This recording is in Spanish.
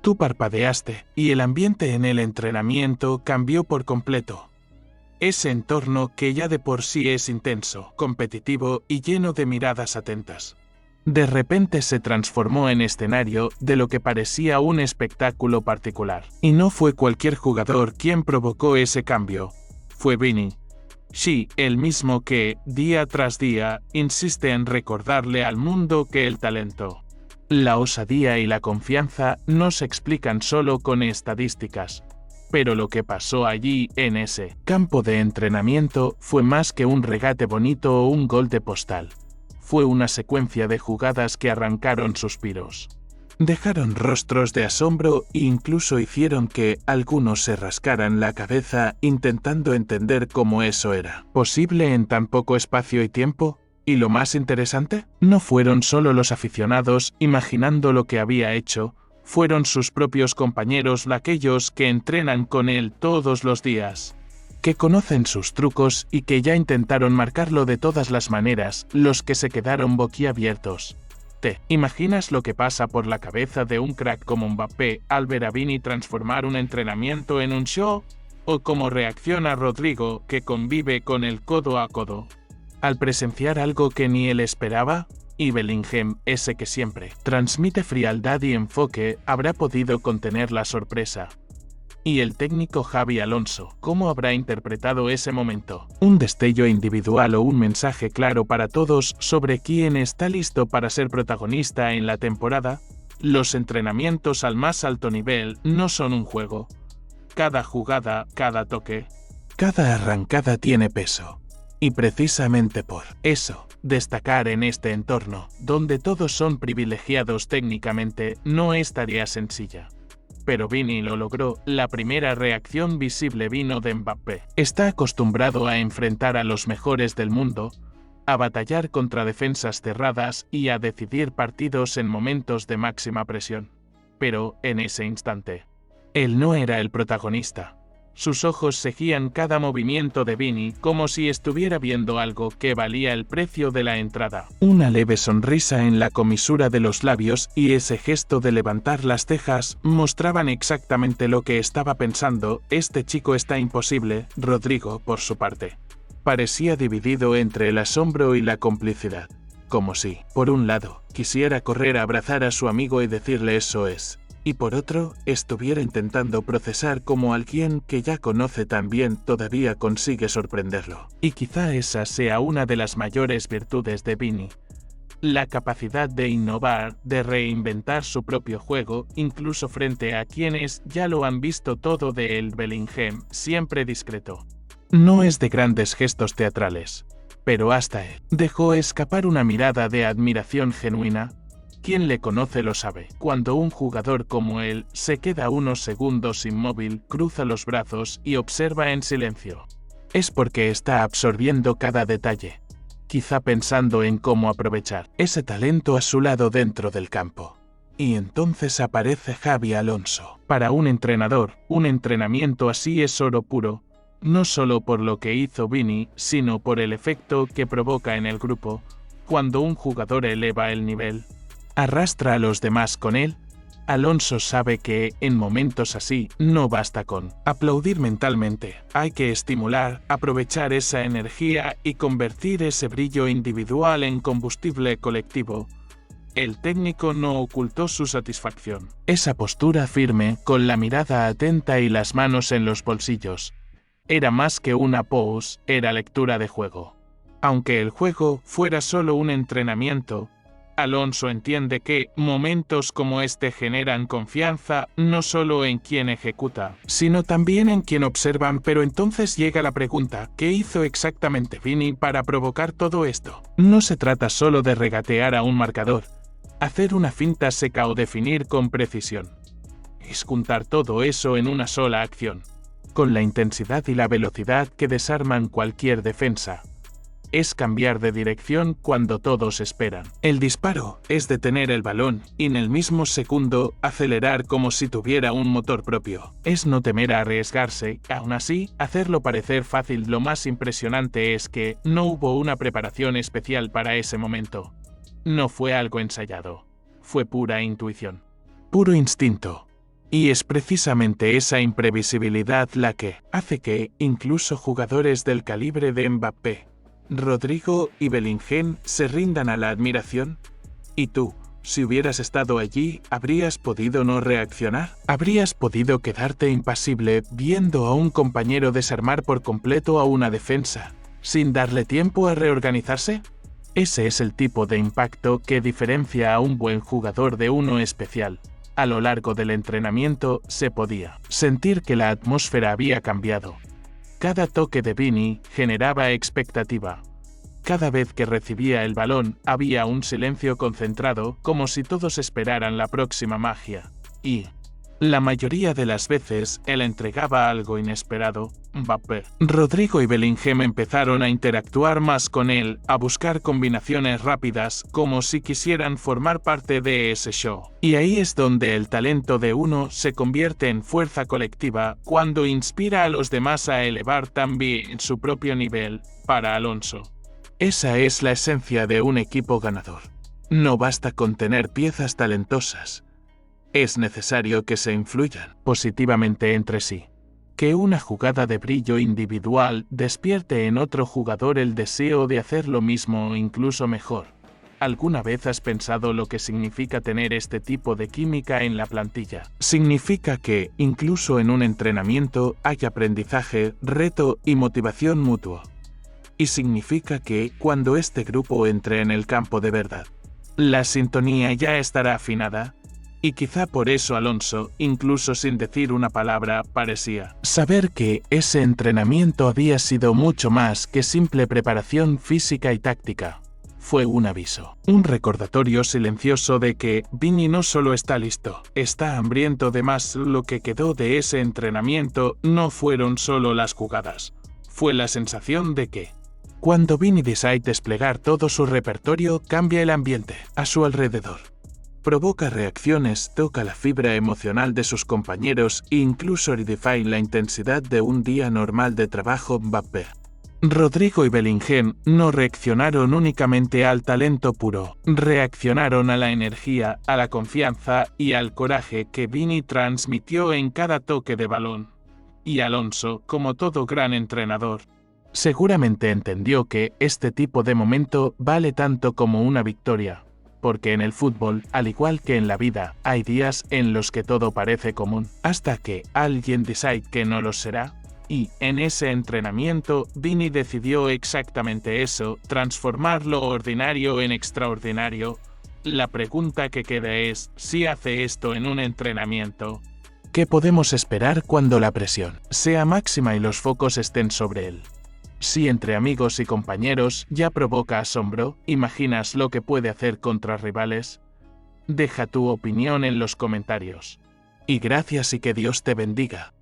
Tú parpadeaste, y el ambiente en el entrenamiento cambió por completo. Ese entorno que ya de por sí es intenso, competitivo y lleno de miradas atentas. De repente se transformó en escenario de lo que parecía un espectáculo particular. Y no fue cualquier jugador quien provocó ese cambio. Fue Vinny. Sí, el mismo que, día tras día, insiste en recordarle al mundo que el talento, la osadía y la confianza no se explican solo con estadísticas. Pero lo que pasó allí, en ese campo de entrenamiento, fue más que un regate bonito o un gol de postal. Fue una secuencia de jugadas que arrancaron suspiros. Dejaron rostros de asombro e incluso hicieron que algunos se rascaran la cabeza intentando entender cómo eso era posible en tan poco espacio y tiempo. Y lo más interesante, no fueron solo los aficionados imaginando lo que había hecho, fueron sus propios compañeros aquellos que entrenan con él todos los días, que conocen sus trucos y que ya intentaron marcarlo de todas las maneras, los que se quedaron boquiabiertos. ¿Te imaginas lo que pasa por la cabeza de un crack como Mbappé al ver a Vinny transformar un entrenamiento en un show? ¿O cómo reacciona Rodrigo, que convive con él codo a codo, al presenciar algo que ni él esperaba? Y Bellingham, ese que siempre transmite frialdad y enfoque, habrá podido contener la sorpresa. Y el técnico Xabi Alonso, ¿cómo habrá interpretado ese momento? ¿Un destello individual o un mensaje claro para todos sobre quién está listo para ser protagonista en la temporada? Los entrenamientos al más alto nivel no son un juego. Cada jugada, cada toque, cada arrancada tiene peso. Y precisamente por eso, destacar en este entorno, donde todos son privilegiados técnicamente, no es tarea sencilla. Pero Vinny lo logró, la primera reacción visible vino de Mbappé. Está acostumbrado a enfrentar a los mejores del mundo, a batallar contra defensas cerradas y a decidir partidos en momentos de máxima presión. Pero, en ese instante, él no era el protagonista. Sus ojos seguían cada movimiento de Vinny como si estuviera viendo algo que valía el precio de la entrada. Una leve sonrisa en la comisura de los labios y ese gesto de levantar las cejas mostraban exactamente lo que estaba pensando. Este chico está imposible. Rodrigo, por su parte, parecía dividido entre el asombro y la complicidad. Como si, por un lado, quisiera correr a abrazar a su amigo y decirle eso es, y por otro, estuviera intentando procesar cómo alguien que ya conoce tan bien todavía consigue sorprenderlo. Y quizá esa sea una de las mayores virtudes de Vinny. La capacidad de innovar, de reinventar su propio juego, incluso frente a quienes ya lo han visto todo de él. Bellingham, siempre discreto. No es de grandes gestos teatrales, pero hasta él dejó escapar una mirada de admiración genuina. Quien le conoce lo sabe. Cuando un jugador como él se queda unos segundos inmóvil, cruza los brazos y observa en silencio, es porque está absorbiendo cada detalle, quizá pensando en cómo aprovechar ese talento a su lado dentro del campo. Y entonces aparece Xabi Alonso. Para un entrenador, un entrenamiento así es oro puro, no solo por lo que hizo Vinny, sino por el efecto que provoca en el grupo. Cuando un jugador eleva el nivel, arrastra a los demás con él. Alonso sabe que, en momentos así, no basta con aplaudir mentalmente. Hay que estimular, aprovechar esa energía y convertir ese brillo individual en combustible colectivo. El técnico no ocultó su satisfacción. Esa postura firme, con la mirada atenta y las manos en los bolsillos, era más que una pose, era lectura de juego. Aunque el juego fuera solo un entrenamiento, Alonso entiende que momentos como este generan confianza no solo en quien ejecuta, sino también en quien observan. Pero entonces llega la pregunta, ¿qué hizo exactamente Vinny para provocar todo esto? No se trata solo de regatear a un marcador, hacer una finta seca o definir con precisión. Es juntar todo eso en una sola acción, con la intensidad y la velocidad que desarman cualquier defensa. Es cambiar de dirección cuando todos esperan. El disparo es detener el balón y en el mismo segundo acelerar como si tuviera un motor propio. Es no temer a arriesgarse, aún así, hacerlo parecer fácil. Lo más impresionante es que no hubo una preparación especial para ese momento. No fue algo ensayado. Fue pura intuición. Puro instinto. Y es precisamente esa imprevisibilidad la que hace que, incluso jugadores del calibre de Mbappé, Rodrigo y Bellingham se rindan a la admiración. ¿Y tú? Si hubieras estado allí, ¿habrías podido no reaccionar? ¿Habrías podido quedarte impasible viendo a un compañero desarmar por completo a una defensa, sin darle tiempo a reorganizarse? Ese es el tipo de impacto que diferencia a un buen jugador de uno especial. A lo largo del entrenamiento se podía sentir que la atmósfera había cambiado. Cada toque de Vini generaba expectativa. Cada vez que recibía el balón había un silencio concentrado, como si todos esperaran la próxima magia. Y, la mayoría de las veces, él entregaba algo inesperado. Mbappé, Rodrigo y Bellingham empezaron a interactuar más con él, a buscar combinaciones rápidas, como si quisieran formar parte de ese show. Y ahí es donde el talento de uno se convierte en fuerza colectiva, cuando inspira a los demás a elevar también su propio nivel. Para Alonso, esa es la esencia de un equipo ganador. No basta con tener piezas talentosas. Es necesario que se influyan positivamente entre sí. Que una jugada de brillo individual despierte en otro jugador el deseo de hacer lo mismo o incluso mejor. ¿Alguna vez has pensado lo que significa tener este tipo de química en la plantilla? Significa que, incluso en un entrenamiento, hay aprendizaje, reto y motivación mutuo. Y significa que, cuando este grupo entre en el campo de verdad, la sintonía ya estará afinada. Y quizá por eso Alonso, incluso sin decir una palabra, parecía saber que ese entrenamiento había sido mucho más que simple preparación física y táctica. Fue un aviso, un recordatorio silencioso de que Vini no solo está listo, está hambriento de más. Lo que quedó de ese entrenamiento no fueron solo las jugadas, fue la sensación de que, cuando Vini decide desplegar todo su repertorio, cambia el ambiente a su alrededor. Provoca reacciones, toca la fibra emocional de sus compañeros e incluso redefine la intensidad de un día normal de trabajo. Mbappé, Rodrigo y Bellingham no reaccionaron únicamente al talento puro, reaccionaron a la energía, a la confianza y al coraje que Vini transmitió en cada toque de balón. Y Alonso, como todo gran entrenador, seguramente entendió que este tipo de momento vale tanto como una victoria. Porque en el fútbol, al igual que en la vida, hay días en los que todo parece común, hasta que alguien decide que no lo será. Y, en ese entrenamiento, Vini decidió exactamente eso, transformar lo ordinario en extraordinario. La pregunta que queda es, si hace esto en un entrenamiento, ¿qué podemos esperar cuando la presión sea máxima y los focos estén sobre él? Si entre amigos y compañeros ya provoca asombro, ¿imaginas lo que puede hacer contra rivales? Deja tu opinión en los comentarios. Y gracias y que Dios te bendiga.